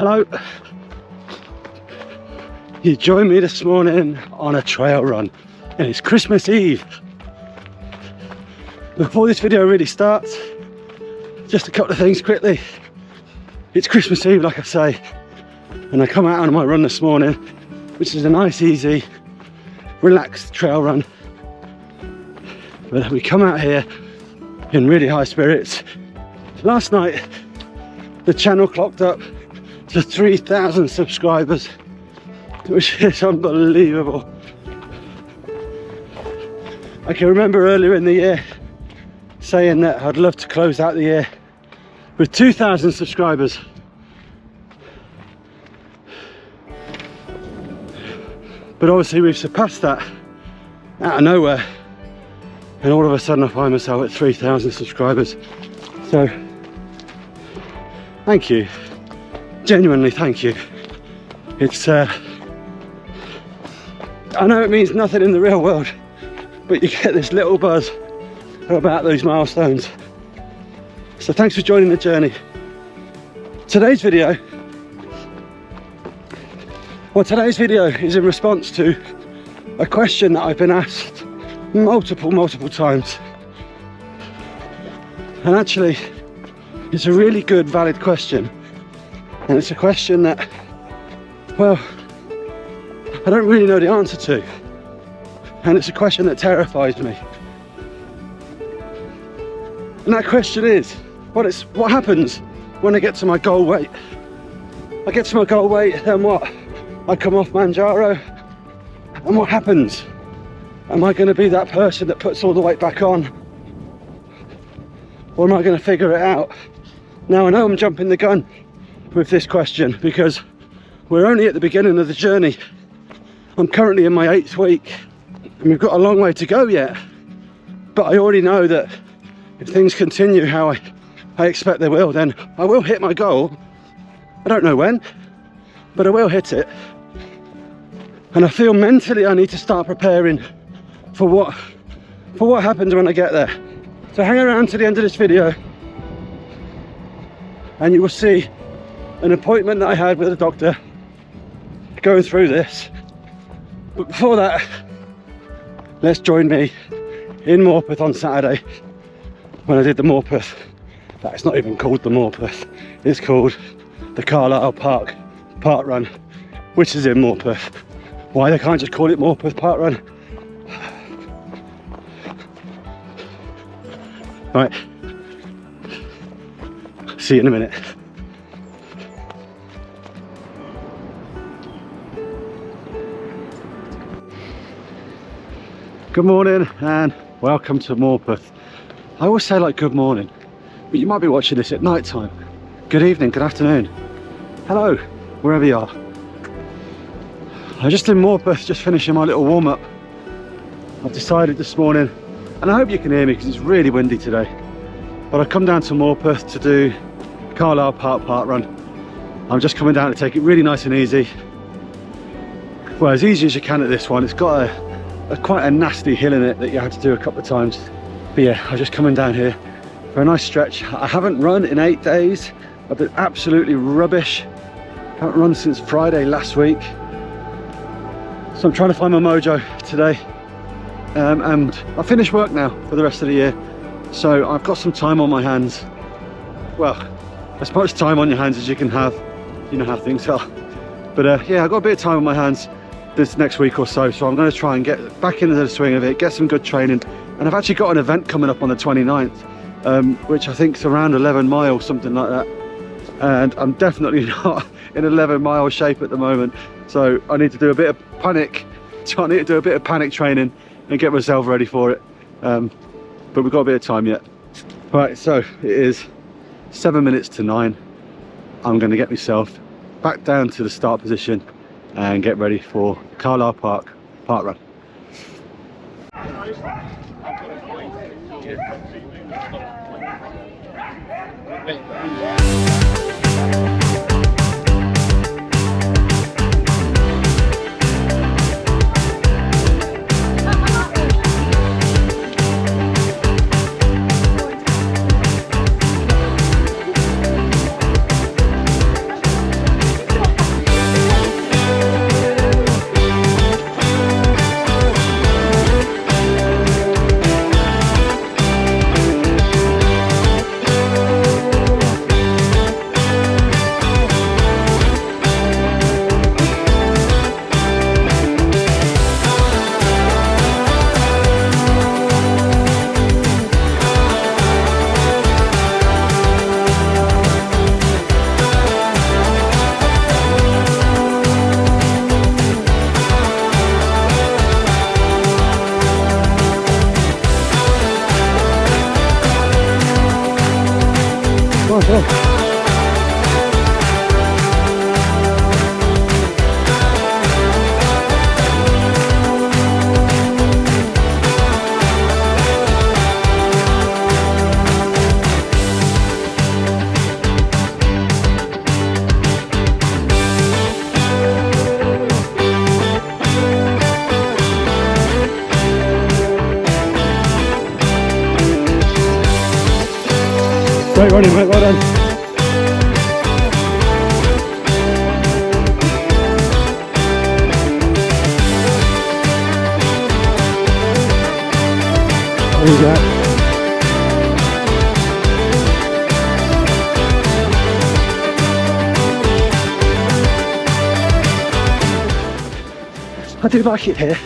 Hello. You joined me this morning on a trail run and it's Christmas Eve. Before this video really starts, just a couple of things quickly. It's Christmas Eve, like I say, and I come out on my run this morning, which is a nice, easy, relaxed trail run. But we come out here in really high spirits. Last night, the channel clocked up to 3,000 subscribers, which is unbelievable. I can remember earlier in the year saying that I'd love to close out the year with 2,000 subscribers. But obviously we've surpassed that out of nowhere, and all of a sudden I find myself at 3,000 subscribers. So thank you, genuinely thank you. It's I know it means nothing in the real world, but you get this little buzz about those milestones. So thanks for joining the journey. Today's video is in response to a question that I've been asked multiple times. And actually, it's a really good, valid question. And it's a question that, well, I don't really know the answer to. And it's a question that terrifies me. And that question is, what happens when I get to my goal weight? I get to my goal weight, then what? I come off Manjaro, and what happens? Am I going to be that person that puts all the weight back on? Or am I going to figure it out? Now I know I'm jumping the gun with this question because we're only at the beginning of the journey. I'm currently in my 8th week and we've got a long way to go yet. But I already know that if things continue how I expect they will, then I will hit my goal. I don't know when, but I will hit it. And I feel mentally I need to start preparing for what happens when I get there. So hang around to the end of this video and you will see an appointment that I had with a doctor going through this. But before that, let's join me in Morpeth on Saturday when I did the Morpeth. It's not even called the Morpeth, it's called the Carlisle ParkRun, which is in Morpeth. Why they can't just call it Morpeth ParkRun? Right, see you in a minute. Good morning and welcome to Morpeth. I always say like good morning, but you might be watching this at night time. Good evening, good afternoon, hello, wherever you are. I'm just in Morpeth, just finishing my little warm-up. I've decided this morning, and I hope you can hear me because it's really windy today, but I've come down to Morpeth to do Carlisle ParkRun. I'm just coming down to take it really nice and easy. Well, as easy as you can at this one. It's got quite a nasty hill in it that you have to do a couple of times. But yeah, I'm just coming down here for a nice stretch. I haven't run in 8 days. I've been absolutely rubbish. I haven't run since Friday last week. So I'm trying to find my mojo today. And I finished work now for the rest of the year. So I've got some time on my hands. Well, as much time on your hands as you can have. You know how things are. But yeah, I've got a bit of time on my hands this next week or so. So I'm going to try and get back into the swing of it, get some good training. And I've actually got an event coming up on the 29th, which I think is around 11 miles, something like that. And I'm definitely not in 11 mile shape at the moment. So I need to do a bit of panic. So I need to do a bit of panic training and get myself ready for it. But we've got a bit of time yet. Right, so it is 7 minutes to 9. I'm going to get myself back down to the start position and get ready for Carlisle ParkRun. Nice hill. Great running, mate, well done. There you go. I do like it here.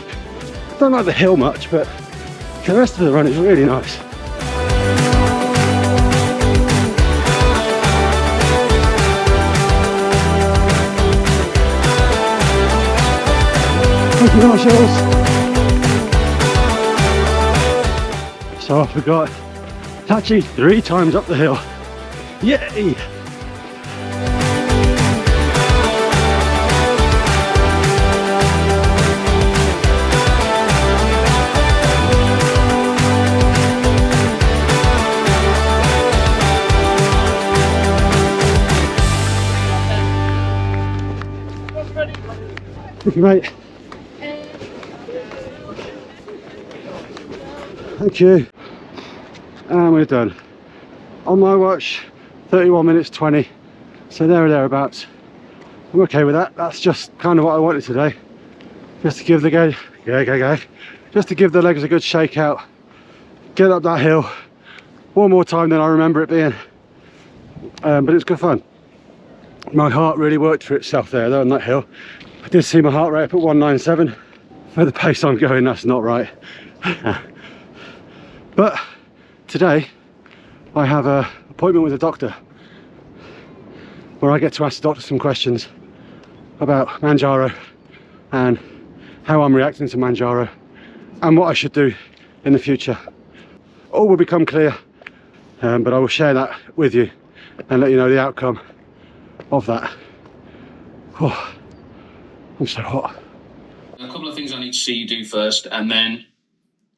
Don't like the hill much, but the rest of the run is really nice. Nice hills. So I forgot, it's actually 3 times up the hill. Yay! Thank you, mate. Thank you. And we're done. On my watch, 31 minutes 20. So there or thereabouts. I'm okay with that. That's just kind of what I wanted today. Just to give the just to give the legs a good shake out. Get up that hill one more time than I remember it being. But it's good fun. My heart really worked for itself there though on that hill. I did see my heart rate up at 197. For the pace I'm going, that's not right. But today I have an appointment with a doctor where I get to ask the doctor some questions about Manjaro and how I'm reacting to Manjaro and what I should do in the future. All will become clear, but I will share that with you and let you know the outcome of that. Oh, I'm so hot. A couple of things I need to see you do first, and then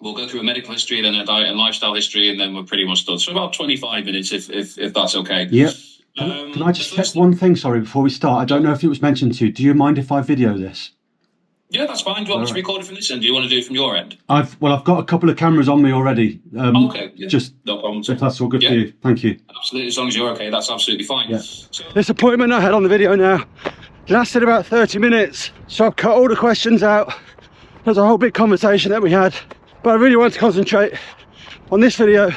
we'll go through a medical history, then a diet and lifestyle history, and then we're pretty much done. So about 25 minutes, if that's okay. Yep. Can I just check one thing, sorry, before we start? I don't know if it was mentioned to you. Do you mind if I video this? Yeah, that's fine. Do you want me to record it from this end? Do you want to do it from your end? I've got a couple of cameras on me already. Okay. Yeah. Just no problem. if that's all good for you. Thank you. Absolutely. As long as you're okay, that's absolutely fine. Yeah. So, this appointment I had on the video now lasted about 30 minutes. So I've cut all the questions out. There's a whole big conversation that we had. But I really want to concentrate on this video,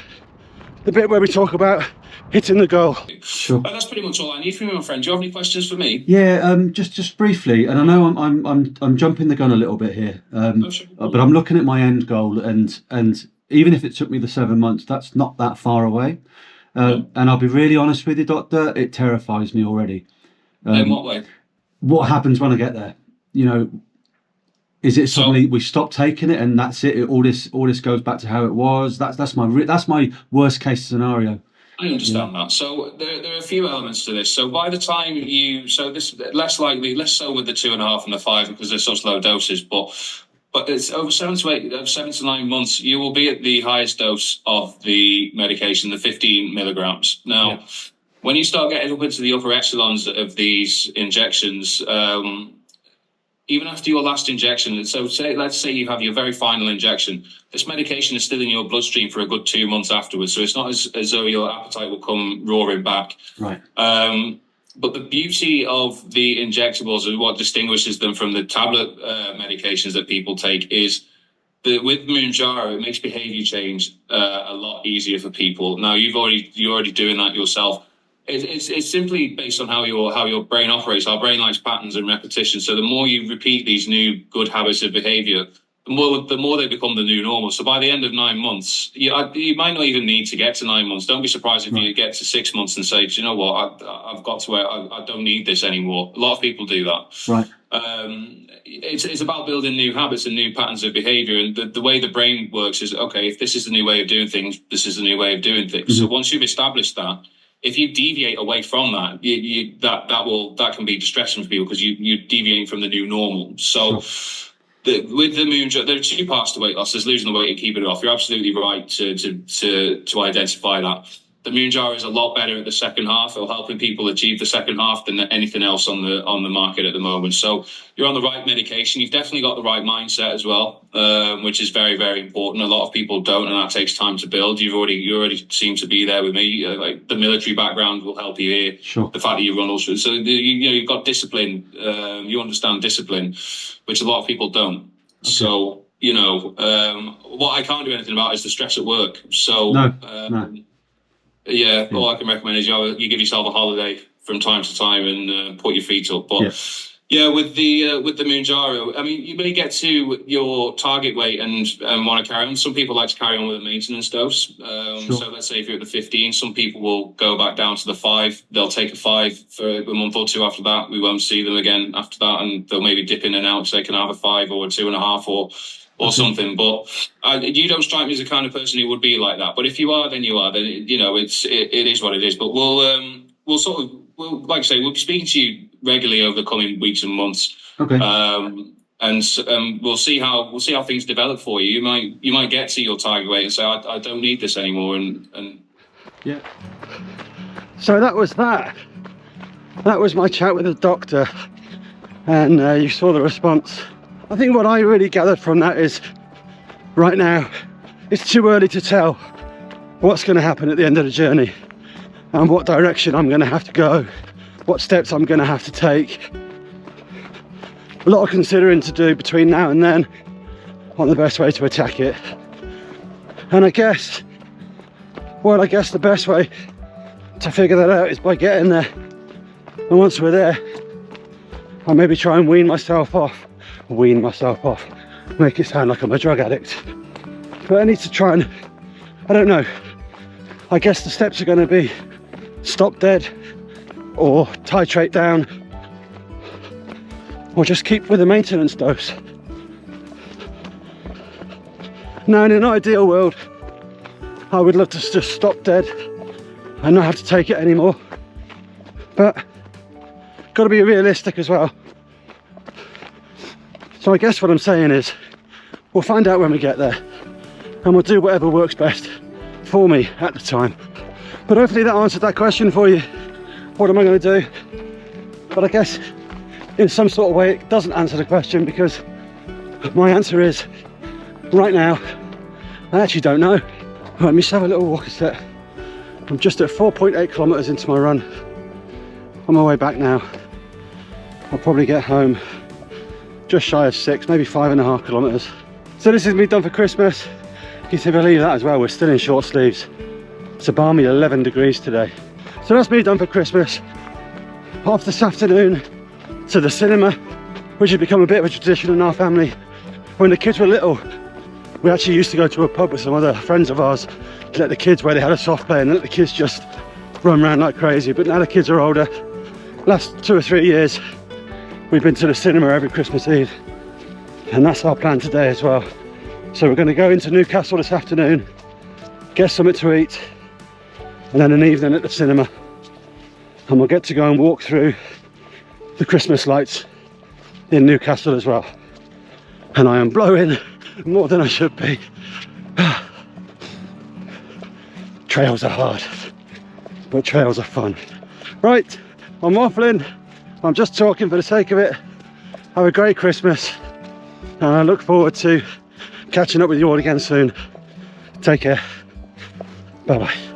the bit where we talk about hitting the goal. Sure. That's pretty much all I need from you, my friend. Do you have any questions for me? Yeah, just briefly, and I know I'm jumping the gun a little bit here, Sure. but I'm looking at my end goal, and even if it took me the 7 months, that's not that far away. And I'll be really honest with you, Doctor, it terrifies me already. In what way? What happens when I get there? You know. Is it suddenly we stop taking it and that's it? All this goes back to how it was. That's my worst case scenario. I understand that. So there are a few elements to this. So by the time this less so with the 2.5 and the 5 because they're such low doses, but it's over 7 to 9 months. You will be at the highest dose of the medication, the 15 milligrams. Now, when you start getting up into the upper echelons of these injections. Even after your last injection, so let's say you have your very final injection, this medication is still in your bloodstream for a good 2 months afterwards. So it's not as though your appetite will come roaring back. Right. But the beauty of the injectables and what distinguishes them from the tablet medications that people take is that with Mounjaro, it makes behavior change a lot easier for people. Now, you're already doing that yourself. It's simply based on how your brain operates. Our brain likes patterns and repetition. So the more you repeat these new good habits of behavior, the more they become the new normal. So by the end of 9 months, you might not even need to get to 9 months. Don't be surprised if you get to 6 months and say, do you know what, I've got to where I don't need this anymore. A lot of people do that. Right. It's about building new habits and new patterns of behavior. And the way the brain works is, okay, if this is the new way of doing things, this is the new way of doing things. Mm-hmm. So once you've established that, if you deviate away from that, that can be distressing for people, because you're deviating from the new normal. So with the Moonjar, there are two parts to weight loss. There's losing the weight and keeping it off. You're absolutely right to identify that. The Moonjar is a lot better at the second half. It'll helping people achieve the second half than anything else on the market at the moment. So you're on the right medication. You've definitely got the right mindset as well, which is very, very important. A lot of people don't, and that takes time to build. You already seem to be there with me. Like the military background will help you here. Sure. The fact that you run also, so you've got discipline. You understand discipline, which a lot of people don't. Okay. So what I can't do anything about is the stress at work. So no. Yeah, all I can recommend is you give yourself a holiday from time to time and put your feet up. But with the Moonjaro, I mean, you may get to your target weight and want to carry on. Some people like to carry on with a maintenance dose. So let's say if you're at the 15, some people will go back down to the 5. They'll take a 5 for a month or two after that. We won't see them again after that, and they'll maybe dip in and out so they can have a 5 or a 2.5 or something. But you don't strike me as the kind of person who would be like that. But if you are, then you are. Then it is what it is. But we'll like I say, we'll be speaking to you regularly over the coming weeks and months. Okay. And we'll see how things develop for you. You might get to your target weight and say, I don't need this anymore. And yeah. So that was that. That was my chat with the doctor, and you saw the response. I think what I really gathered from that is, right now, it's too early to tell what's going to happen at the end of the journey and what direction I'm going to have to go, what steps I'm going to have to take. A lot of considering to do between now and then on the best way to attack it. And I guess the best way to figure that out is by getting there. And once we're there, I'll maybe try and wean myself off, make it sound like I'm a drug addict. But I need to try and, I don't know, I guess the steps are going to be stop dead or titrate down or just keep with the maintenance dose. Now, in an ideal world, I would love to just stop dead and not have to take it anymore, but got to be realistic as well. So I guess what I'm saying is, we'll find out when we get there, and we'll do whatever works best for me at the time. But hopefully that answered that question for you. What am I going to do? But I guess in some sort of way it doesn't answer the question, because my answer is, right now, I actually don't know. Let me just have a little walk a set. I'm just at 4.8 kilometers into my run. On my way back now. I'll probably get home just shy of 6, maybe 5.5 kilometers. So this is me done for Christmas. You can believe that as well, we're still in short sleeves. It's a balmy 11 degrees today. So that's me done for Christmas. Off this afternoon to the cinema, which has become a bit of a tradition in our family. When the kids were little, we actually used to go to a pub with some other friends of ours to let the kids, where they had a soft play, and let the kids just run around like crazy. But now the kids are older, last 2 or 3 years, we've been to the cinema every Christmas Eve, and that's our plan today as well. So we're going to go into Newcastle this afternoon, get something to eat, and then an evening at the cinema, and we'll get to go and walk through the Christmas lights in Newcastle as well. And I am blowing more than I should be. Trails are hard, but trails are fun. Right, I'm waffling, I'm just talking for the sake of it. Have a great Christmas, and I look forward to catching up with you all again soon. Take care, bye bye.